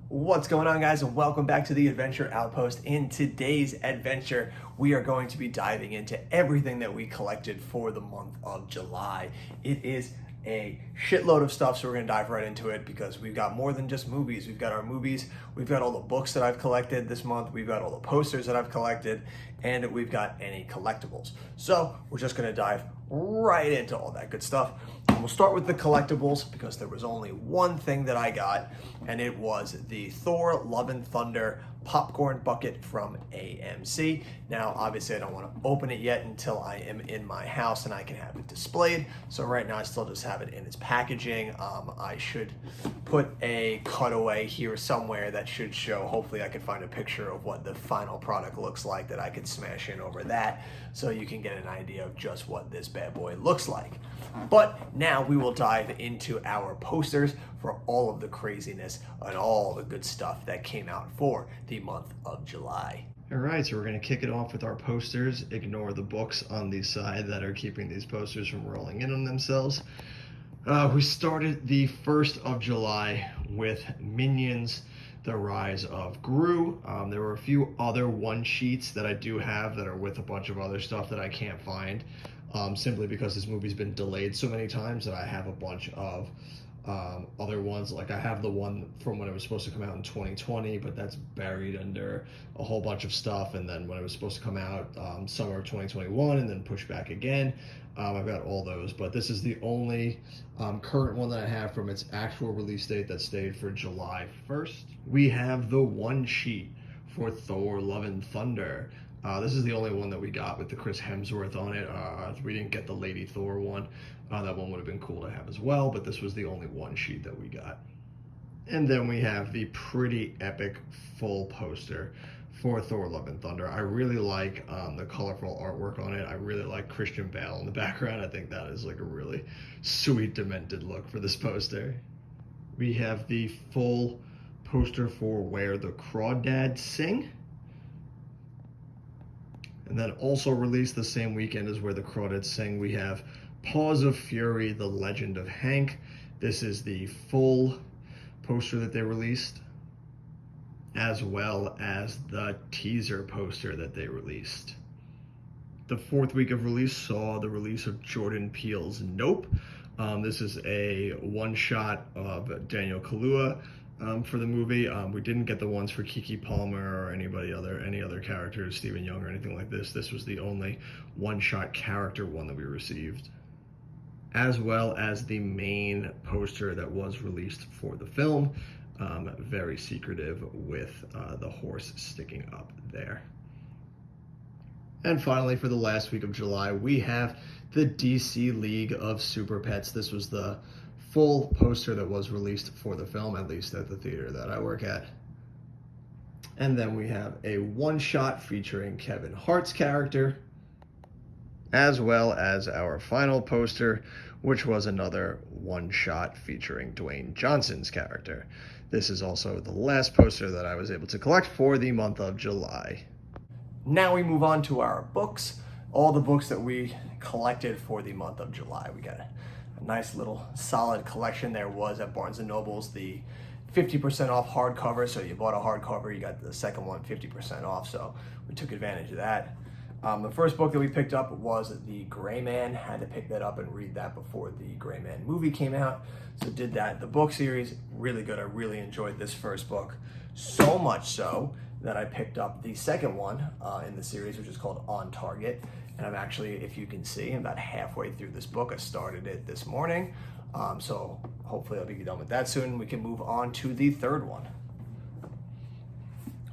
What's going on, guys, and welcome back to the Adventure Outpost. In today's adventure, we are going to be diving into everything that we collected for the month of July. It is a shitload of stuff, so we're going to dive right into it because we've got more than just movies. We've got our movies, we've got all the books that I've collected this month, we've got all the posters that I've collected, and we've got any collectibles. So we're just going to dive right into all that good stuff. And we'll start with the collectibles because there was only one thing that I got, and it was the Thor Love and Thunder popcorn bucket from AMC. Now, obviously, I don't want to open it yet until I am in my house and I can have it displayed. So right now, I still just have it in its packaging. I should put a cutaway here somewhere that should show. Hopefully, I can find a picture of what the final product looks like that I could smash in over that, so you can get an idea of just what this bad boy looks like. But now we will dive into our posters for all of the craziness and all the good stuff that came out for the month of July. All right, so we're going to kick it off with our posters. Ignore the books on the side that are keeping these posters from rolling in on themselves. We started the 1st of July with Minions, The Rise of Gru. There were a few other one-sheets that I do have that are with a bunch of other stuff that I can't find, simply because this movie's been delayed so many times that I have a bunch of other ones. Like I have the one from when it was supposed to come out in 2020, but that's buried under a whole bunch of stuff. And then when it was supposed to come out summer of 2021 and then pushed back again, I've got all those. But this is the only current one that I have from its actual release date that stayed for July 1st. We have the one sheet for Thor Love and Thunder. This is the only one that we got with the Chris Hemsworth on it. We didn't get the Lady Thor one. That one would have been cool to have as well, but this was the only one sheet that we got. And then we have the pretty epic full poster for Thor Love and Thunder. I really like the colorful artwork on it. I really like Christian Bale in the background. I think that is like a really sweet, demented look for this poster. We have the full poster for Where the Crawdads Sing. And then also released the same weekend as Where the Crawdads Sing, we have Paws of Fury, The Legend of Hank. This is the full poster that they released, as well as the teaser poster that they released. The 4th week of release saw the release of Jordan Peele's Nope. This is a one-shot of Daniel Kaluuya for the movie. We didn't get the ones for Keke Palmer or any other characters, Stephen Young or anything like this. This was the only one-shot character one that we received, as well as the main poster that was released for the film. Very secretive with the horse sticking up there. And finally, for the last week of July, we have the DC League of Super Pets. This was the full poster that was released for the film, at least at the theater that I work at. And then we have a one-shot featuring Kevin Hart's character, as well as our final poster, which was another one-shot featuring Dwayne Johnson's character. This is also the last poster that I was able to collect for the month of July. Now we move on to our books, all the books that we collected for the month of July. We got a nice little solid collection. There was at Barnes & Noble's the 50% off hardcover, so you bought a hardcover, you got the second one 50% off, so we took advantage of that. The first book that we picked up was The Gray Man. Had to pick that up and read that before the Gray Man movie came out, so did that. The book series, really good. I really enjoyed this first book, so much so that I picked up the second one in the series, which is called On Target. And I'm actually, if you can see, I'm about halfway through this book. I started it this morning, so hopefully I'll be done with that soon. We can move on to the third one.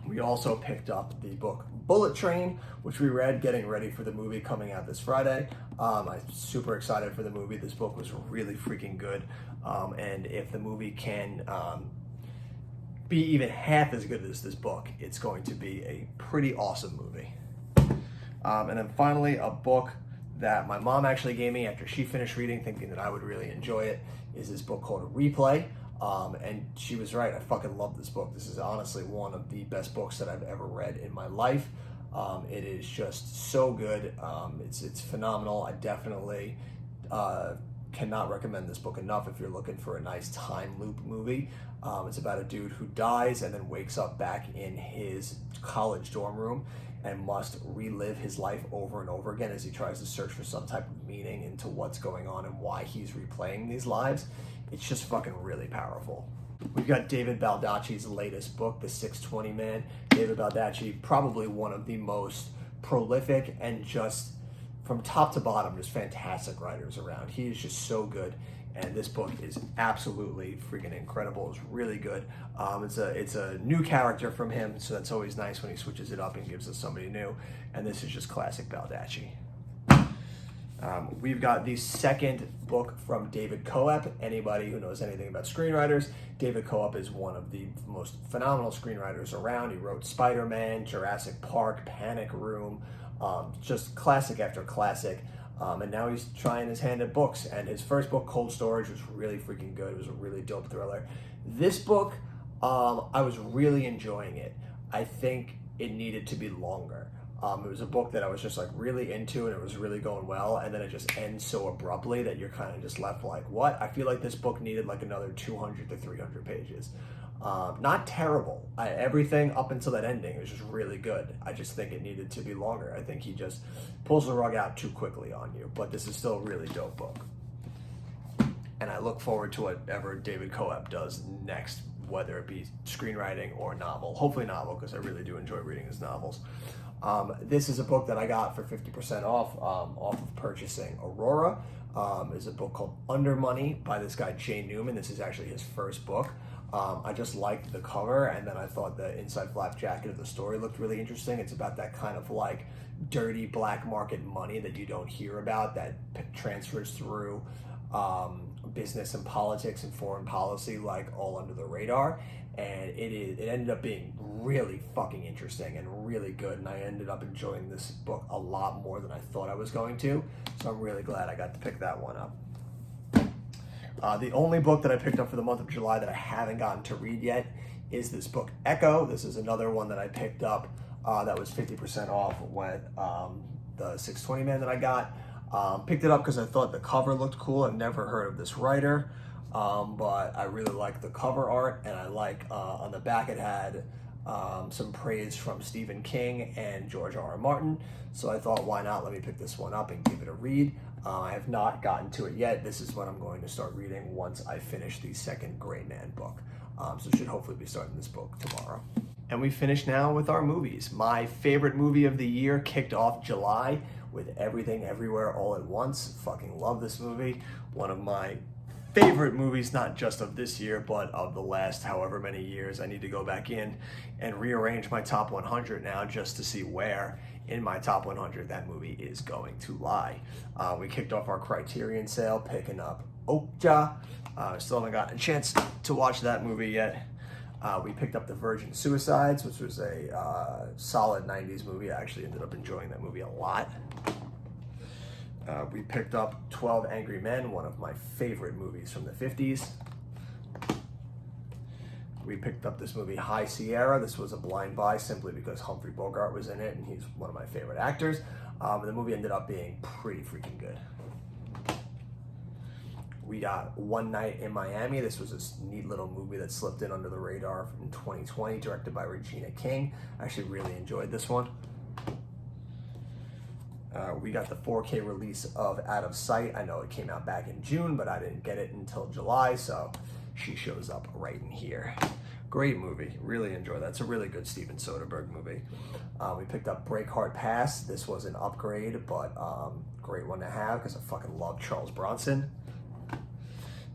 We also picked up the book Bullet Train, which we read getting ready for the movie coming out this Friday. I'm super excited for the movie. This book was really freaking good. And if the movie can be even half as good as this book, it's going to be a pretty awesome movie. And then finally, a book that my mom actually gave me after she finished reading, thinking that I would really enjoy it, is this book called Replay. And she was right. I fucking love this book. This is honestly one of the best books that I've ever read in my life. It is just so good. It's phenomenal. I definitely cannot recommend this book enough if you're looking for a nice time loop movie. It's about a dude who dies and then wakes up back in his college dorm room and must relive his life over and over again as he tries to search for some type of meaning into what's going on and why he's replaying these lives. It's just fucking really powerful. We've got David Baldacci's latest book, The 620 Man. David Baldacci, probably one of the most prolific and just from top to bottom, just fantastic writers around. He is just so good. And this book is absolutely freaking incredible. It's really good. It's a new character from him, so that's always nice when he switches it up and gives us somebody new. And this is just classic Baldacci. We've got the second book from David Coep. Anybody who knows anything about screenwriters, David Coep is one of the most phenomenal screenwriters around. He wrote Spider-Man, Jurassic Park, Panic Room, just classic after classic. And now he's trying his hand at books. And his first book, Cold Storage, was really freaking good. It was a really dope thriller. This book, I was really enjoying it. I think it needed to be longer. It was a book that I was just like really into and it was really going well. And then it just ends so abruptly that you're kind of just left like, what? I feel like this book needed like another 200 to 300 pages. Not terrible. Everything up until that ending was just really good. I just think it needed to be longer. I think he just pulls the rug out too quickly on you. But this is still a really dope book. And I look forward to whatever David Coep does next, whether it be screenwriting or novel. Hopefully novel, because I really do enjoy reading his novels. This is a book that I got for 50% off of purchasing Aurora. Is a book called Under Money by this guy Jay Newman. This is actually his first book. I just liked the cover, and then I thought the inside flap jacket of the story looked really interesting. It's about that kind of like dirty black market money that you don't hear about that transfers through business and politics and foreign policy, like all under the radar. And it ended up being really fucking interesting and really good, and I ended up enjoying this book a lot more than I thought I was going to, so I'm really glad I got to pick that one up. The only book that I picked up for the month of July that I haven't gotten to read yet is this book, Echo. This is another one that I picked up that was 50% off with the 620 Man that I got. Picked it up because I thought the cover looked cool. I've never heard of this writer. But I really like the cover art, and I like on the back it had some praise from Stephen King and George R.R. Martin. So I thought, why not? Let me pick this one up and give it a read. I have not gotten to it yet. This is what I'm going to start reading once I finish the second Gray Man book. So should hopefully be starting this book tomorrow. And we finish now with our movies. My favorite movie of the year kicked off July with Everything Everywhere All at Once. Fucking love this movie. One of my favorite movies, not just of this year, but of the last however many years. I need to go back in and rearrange my top 100 now just to see where in my top 100 that movie is going to lie. We kicked off our Criterion sale picking up Okja. Still haven't gotten a chance to watch that movie yet. We picked up The Virgin Suicides, which was a solid 90s movie. I actually ended up enjoying that movie a lot. We picked up 12 Angry Men, one of my favorite movies from the 50s. We picked up this movie, High Sierra. This was a blind buy simply because Humphrey Bogart was in it, and he's one of my favorite actors. And the movie ended up being pretty freaking good. We got One Night in Miami. This was a neat little movie that slipped in under the radar in 2020, directed by Regina King. I actually really enjoyed this one. We got the 4K release of Out of Sight. I know it came out back in June, but I didn't get it until July, so she shows up right in here. Great movie. Really enjoy that. It's a really good Steven Soderbergh movie. We picked up Breakheart Pass. This was an upgrade, but great one to have because I fucking love Charles Bronson.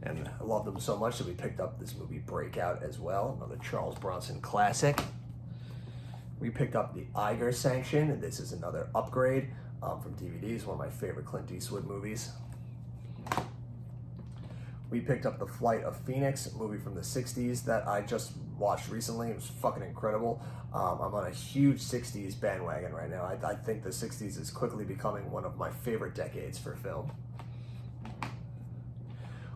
And I loved him so much that we picked up this movie Breakout as well, another Charles Bronson classic. We picked up The Eiger Sanction, and this is another upgrade from DVDs, one of my favorite Clint Eastwood movies. We picked up The Flight of Phoenix, a movie from the 60s that I just watched recently. It was fucking incredible. I'm on a huge 60s bandwagon right now. I think the 60s is quickly becoming one of my favorite decades for film.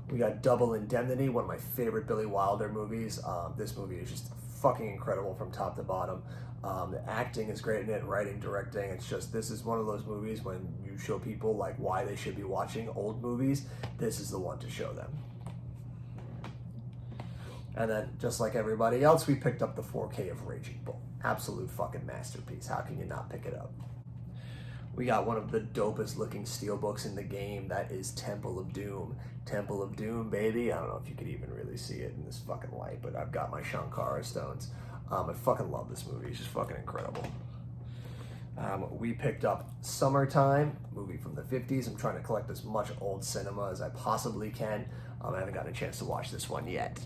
We got Double Indemnity, one of my favorite Billy Wilder movies. This movie is just fucking incredible from top to bottom. The acting is great in it, writing, directing. It's just, this is one of those movies when you show people like why they should be watching old movies, this is the one to show them. And then, just like everybody else, we picked up the 4K of Raging Bull. Absolute fucking masterpiece. How can you not pick it up? We got one of the dopest looking steelbooks in the game. That is Temple of Doom. Temple of Doom, baby. I don't know if you could even really see it in this fucking light, but I've got my Shankara stones. I fucking love this movie. It's just fucking incredible. We picked up Summertime, movie from the 50s. I'm trying to collect as much old cinema as I possibly can. I haven't gotten a chance to watch this one yet.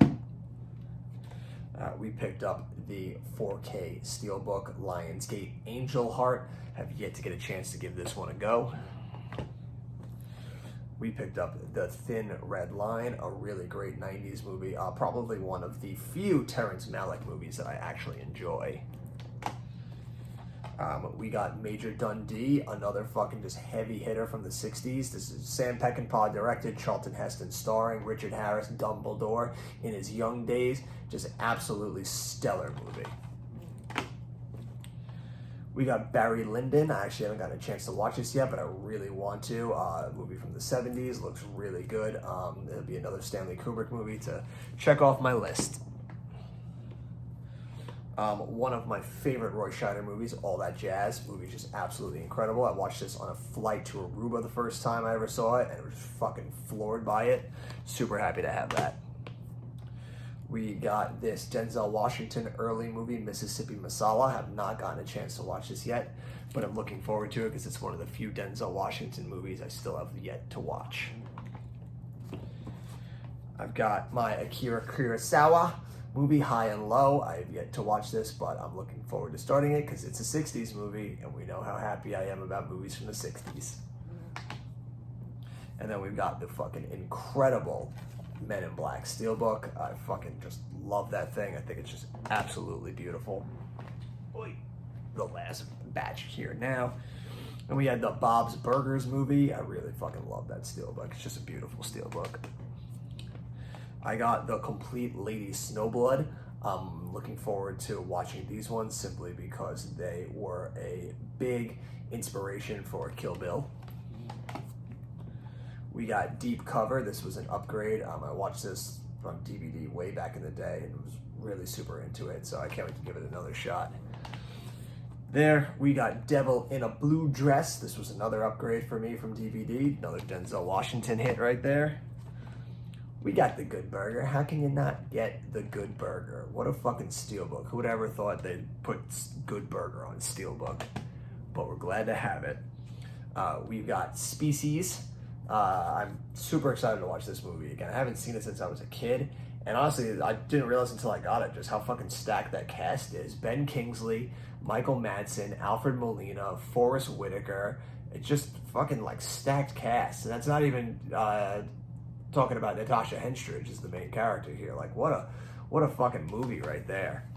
We picked up the 4K Steelbook Lionsgate Angel Heart. Have yet to get a chance to give this one a go. We picked up The Thin Red Line, a really great 90s movie. Probably one of the few Terrence Malick movies that I actually enjoy. We got Major Dundee, another fucking just heavy hitter from the 60s. This is Sam Peckinpah directed, Charlton Heston starring, Richard Harris, Dumbledore in his young days. Just absolutely stellar movie. We got Barry Lyndon. I actually haven't gotten a chance to watch this yet, but I really want to. A movie from the 70s, looks really good. It'll be another Stanley Kubrick movie to check off my list. One of my favorite Roy Scheider movies, All That Jazz. Movie's just absolutely incredible. I watched this on a flight to Aruba the first time I ever saw it, and was fucking floored by it. Super happy to have that. We got this Denzel Washington early movie, Mississippi Masala. Have not gotten a chance to watch this yet, but I'm looking forward to it because it's one of the few Denzel Washington movies I still have yet to watch. I've got my Akira Kurosawa movie, High and Low. I have yet to watch this, but I'm looking forward to starting it because it's a 60s movie, and we know how happy I am about movies from the 60s. And then we've got the fucking incredible Men in Black Steelbook. I fucking just love that thing. I think it's just absolutely beautiful. The last batch here now. And we had the Bob's Burgers movie. I really fucking love that Steelbook. It's just a beautiful Steelbook. I got the complete Lady Snowblood. I'm looking forward to watching these ones simply because they were a big inspiration for Kill Bill. We got Deep Cover. This was an upgrade. I watched this on DVD way back in the day and was really super into it, so I can't wait to give it another shot. There, we got Devil in a Blue Dress. This was another upgrade for me from DVD. Another Denzel Washington hit right there. We got The Good Burger. How can you not get The Good Burger? What a fucking Steelbook. Who would ever thought they'd put Good Burger on Steelbook? But we're glad to have it. We've got Species. I'm super excited to watch this movie again. I haven't seen it since I was a kid, and honestly, I didn't realize until I got it just how fucking stacked that cast is. Ben Kingsley, Michael Madsen, Alfred Molina, Forrest Whitaker. It's just fucking like stacked cast, and that's not even talking about Natasha Henstridge as the main character here. Like what a fucking movie right there.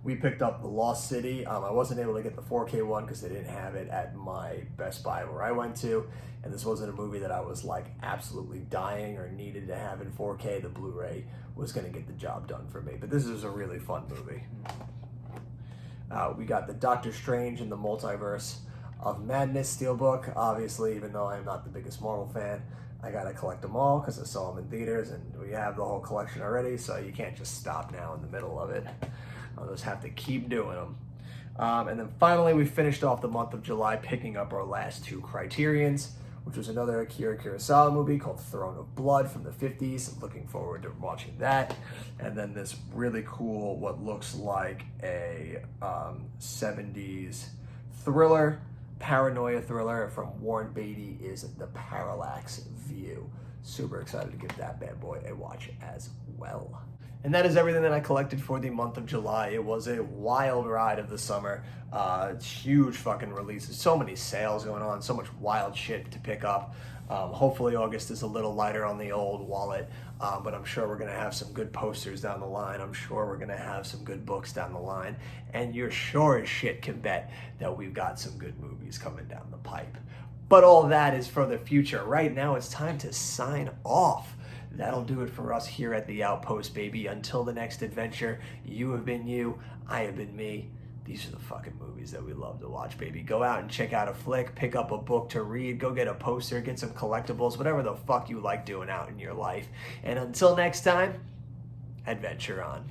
We picked up The Lost City. I wasn't able to get the 4K one because they didn't have it at my Best Buy where I went to. And this wasn't a movie that I was like absolutely dying or needed to have in 4K. The Blu-ray was going to get the job done for me. But this is a really fun movie. We got the Doctor Strange in the Multiverse of Madness Steelbook. Obviously, even though I'm not the biggest Marvel fan, I got to collect them all because I saw them in theaters and we have the whole collection already. So you can't just stop now in the middle of it. I'll just have to keep doing them. And then finally, we finished off the month of July picking up our last two Criterions, which was another Akira Kurosawa movie called Throne of Blood from the 50s. Looking forward to watching that. And then this really cool, what looks like a 70s thriller, paranoia thriller from Warren Beatty, is The Parallax View. Super excited to give that bad boy a watch as well. And that is everything that I collected for the month of July. It was a wild ride of the summer. Huge fucking releases. So many sales going on. So much wild shit to pick up. Hopefully August is a little lighter on the old wallet. But I'm sure we're going to have some good posters down the line. I'm sure we're going to have some good books down the line. And you're sure as shit can bet that we've got some good movies coming down the pipe. But all that is for the future. Right now it's time to sign off. That'll do it for us here at the Outpost, baby. Until the next adventure, you have been you, I have been me. these are the fucking movies that we love to watch, baby. Go out and check out a flick, pick up a book to read, go get a poster, get some collectibles, whatever the fuck you like doing out in your life. And until next time, adventure on.